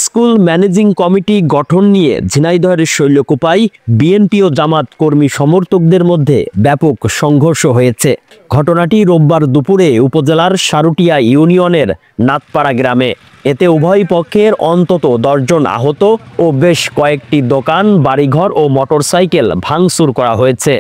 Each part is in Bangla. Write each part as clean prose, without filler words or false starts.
স্কুল ম্যানেজিং কমিটি গঠন নিয়ে ঝিনাইদহের শৈলকুপায় বিএনপি ও জামাত কর্মী সমর্থকদের মধ্যে ব্যাপক সংঘর্ষ হয়েছে। ঘটনাটি রোববার দুপুরে উপজেলার সারুটিয়া ইউনিয়নের নাতপাড়া গ্রামে। এতে উভয় পক্ষের অন্তত 10 জন আহত ও বেশ কয়েকটি দোকান, বাড়িঘর ও মোটরসাইকেল ভাঙচুর করা হয়েছে।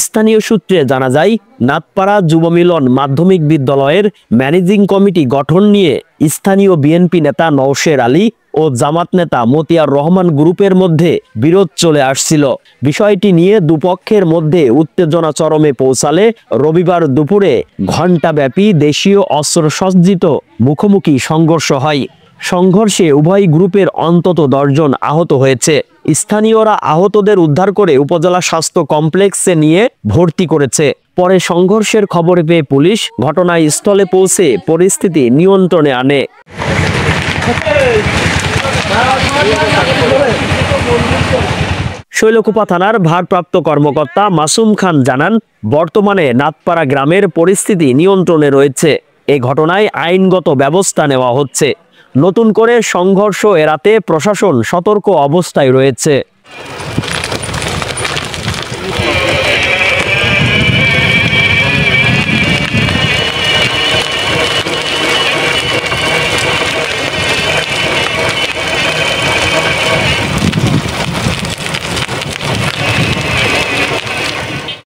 স্থানীয় সূত্রে জানা যায়, নাতপাড়া যুব মিলন মাধ্যমিক বিদ্যালয়ের ম্যানেজিং কমিটি গঠন নিয়ে স্থানীয় বিএনপি নেতা নওশের আলী ও জামাত নেতা মতিয়ার রহমান গ্রুপের মধ্যে বিরোধ চলে আসছিল। বিষয়টি নিয়ে দুপক্ষের মধ্যে উত্তেজনা চরমে পৌঁছালে রবিবার দুপুরে ঘণ্টাব্যাপী দেশীয় অস্ত্রসজ্জিত মুখোমুখি সংঘর্ষ হয়। সংঘর্ষে উভয় গ্রুপের অন্তত 10 জন আহত হয়েছে। স্থানীয়রা আহতদের উদ্ধার করে উপজেলা স্বাস্থ্য কমপ্লেক্সে নিয়ে ভর্তি করেছে। পরে সংঘর্ষের খবর পেয়ে পুলিশ ঘটনাস্থলে পৌঁছে পরিস্থিতি নিয়ন্ত্রণে আনে। শৈলকুপা থানার ভারপ্রাপ্ত কর্মকর্তা মাসুম খান জানান, বর্তমানে নাতপাড়া গ্রামের পরিস্থিতি নিয়ন্ত্রণে রয়েছে। এ ঘটনায় আইনগত ব্যবস্থা নেওয়া হচ্ছে। নতুন করে সংঘর্ষ এড়াতে প্রশাসন সতর্ক অবস্থায় রয়েছে।